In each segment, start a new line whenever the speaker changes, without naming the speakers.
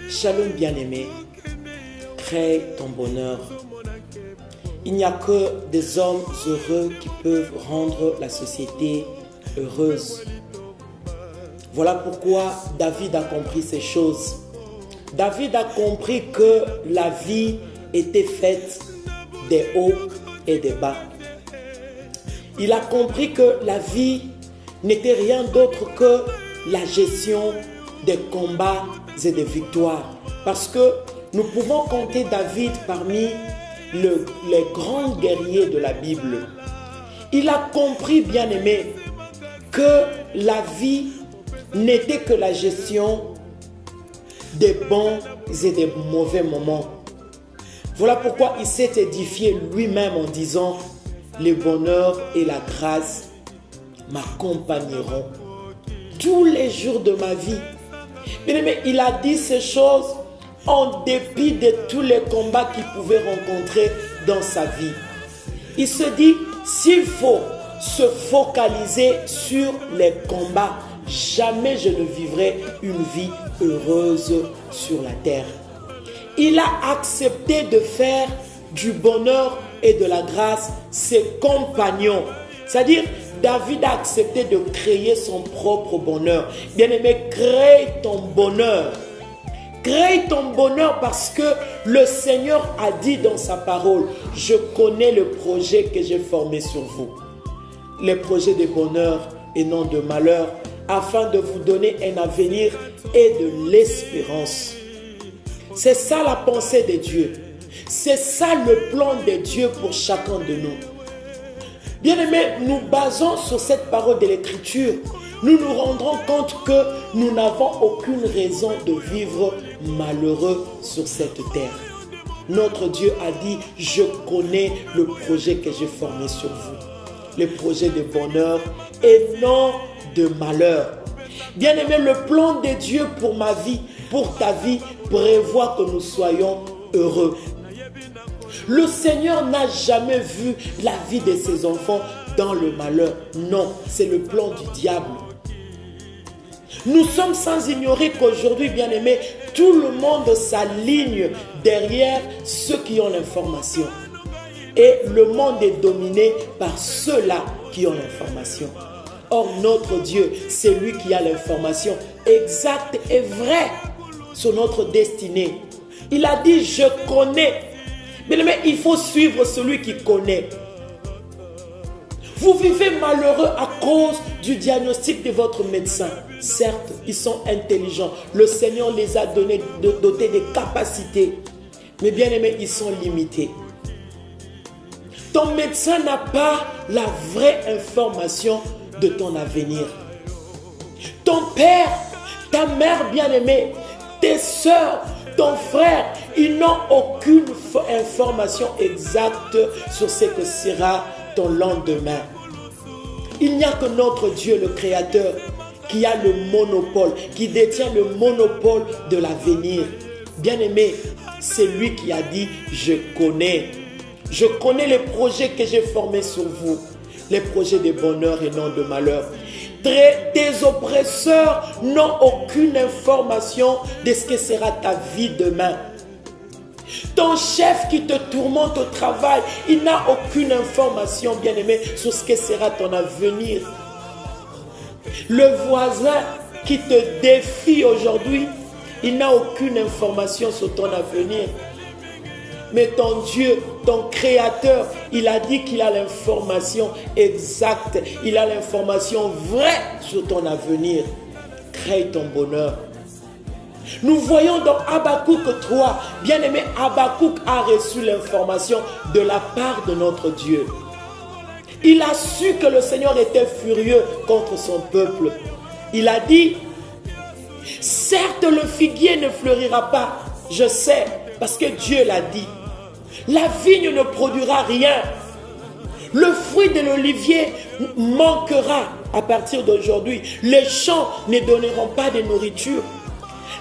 Shalom bien-aimé, crée ton bonheur. Il n'y a que des hommes heureux qui peuvent rendre la société heureuse. Voilà pourquoi David a compris ces choses. David a compris que la vie était faite des hauts et des bas. Il a compris que la vie n'était rien d'autre que la gestion des combats et des victoires. Parce que nous pouvons compter David parmi les grands guerriers de la Bible. Il a compris, bien-aimé, que la vie n'était que la gestion des bons et des mauvais moments. Voilà pourquoi il s'est édifié lui-même en disant « Le bonheur et la grâce m'accompagneront tous les jours de ma vie ». Bien-aimé, il a dit ces choses en dépit de tous les combats qu'il pouvait rencontrer dans sa vie. Il se dit, s'il faut se focaliser sur les combats, jamais je ne vivrai une vie heureuse sur la terre. Il a accepté de faire du bonheur et de la grâce ses compagnons. C'est-à-dire, David a accepté de créer son propre bonheur. Bien-aimé, crée ton bonheur. Crée ton bonheur parce que le Seigneur a dit dans sa parole, je connais le projet que j'ai formé sur vous. Les projets de bonheur et non de malheur, afin de vous donner un avenir et de l'espérance. C'est ça la pensée de Dieu. C'est ça le plan de Dieu pour chacun de nous. Bien-aimés, nous basons sur cette parole de l'Écriture. Nous nous rendrons compte que nous n'avons aucune raison de vivre malheureux sur cette terre. Notre Dieu a dit, je connais le projet que j'ai formé sur vous. Le projet de bonheur et non de malheur. Bien-aimé, le plan de Dieu pour ma vie, pour ta vie, prévoit que nous soyons heureux. Le Seigneur n'a jamais vu la vie de ses enfants dans le malheur. Non, c'est le plan du diable. Nous sommes sans ignorer qu'aujourd'hui, bien-aimés, tout le monde s'aligne derrière ceux qui ont l'information. Et le monde est dominé par ceux-là qui ont l'information. Or, notre Dieu, c'est lui qui a l'information exacte et vraie sur notre destinée. Il a dit, je connais. Mais il faut suivre celui qui connaît. Vous vivez malheureux à cause du diagnostic de votre médecin. Certes, ils sont intelligents. Le Seigneur les a dotés des capacités. Mais bien aimés, ils sont limités. Ton médecin n'a pas la vraie information de ton avenir. Ton père, ta mère bien-aimée, tes soeurs, ton frère, ils n'ont aucune information exacte sur ce que sera ton lendemain. Il n'y a que notre Dieu, le Créateur, qui a le monopole, qui détient le monopole de l'avenir. Bien-aimé, c'est lui qui a dit, je connais les projets que j'ai formés sur vous, les projets de bonheur et non de malheur. Tes oppresseurs n'ont aucune information de ce que sera ta vie demain. Ton chef qui te tourmente au travail, il n'a aucune information, bien-aimé, sur ce que sera ton avenir. Le voisin qui te défie aujourd'hui, il n'a aucune information sur ton avenir. Mais ton Dieu, ton Créateur, il a dit qu'il a l'information exacte. Il a l'information vraie sur ton avenir. Crée ton bonheur. Nous voyons dans Habakkuk 3, bien-aimé, Habakkuk a reçu l'information de la part de notre Dieu. Il a su que le Seigneur était furieux contre son peuple. Il a dit, certes le figuier ne fleurira pas, je sais, parce que Dieu l'a dit. La vigne ne produira rien. Le fruit de l'olivier manquera à partir d'aujourd'hui. Les champs ne donneront pas de nourriture.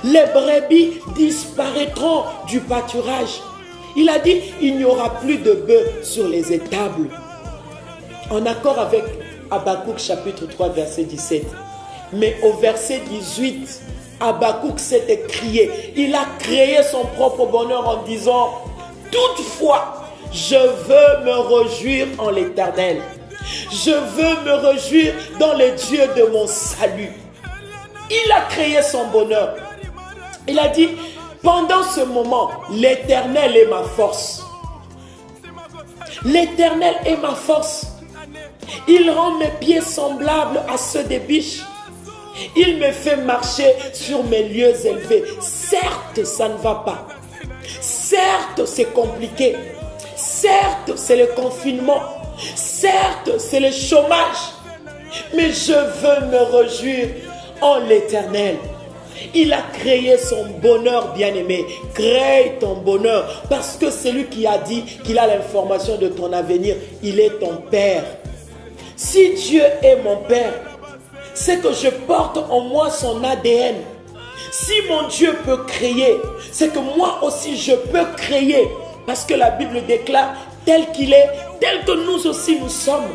Les brebis disparaîtront du pâturage. Il a dit, il n'y aura plus de bœufs sur les étables. En accord avec Habakkuk chapitre 3 verset 17. Mais au verset 18, Habakkuk s'est écrié. Il a créé son propre bonheur en disant, toutefois, je veux me réjouir en l'Éternel. Je veux me réjouir dans le Dieu de mon salut. Il a créé son bonheur. Il a dit, pendant ce moment, l'Éternel est ma force. L'Éternel est ma force. Il rend mes pieds semblables à ceux des biches. Il me fait marcher sur mes lieux élevés. Certes, ça ne va pas. Certes, c'est compliqué. Certes, c'est le confinement. Certes, c'est le chômage. Mais je veux me réjouir en l'Éternel. Il a créé son bonheur, bien-aimé. Crée ton bonheur. Parce que c'est lui qui a dit qu'il a l'information de ton avenir. Il est ton Père. Si Dieu est mon Père, c'est que je porte en moi son ADN. Si mon Dieu peut créer, c'est que moi aussi je peux créer. Parce que la Bible déclare tel qu'il est, tel que nous aussi nous sommes.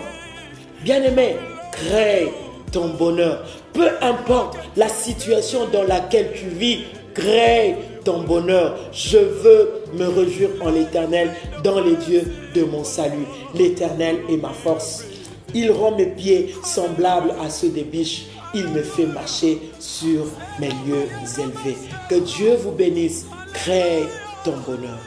Bien-aimé, crée ton bonheur. Peu importe la situation dans laquelle tu vis, crée ton bonheur. Je veux me réjouir en l'Éternel, dans les dieux de mon salut. L'Éternel est ma force. Il rend mes pieds semblables à ceux des biches. Il me fait marcher sur mes lieux élevés. Que Dieu vous bénisse. Crée ton bonheur.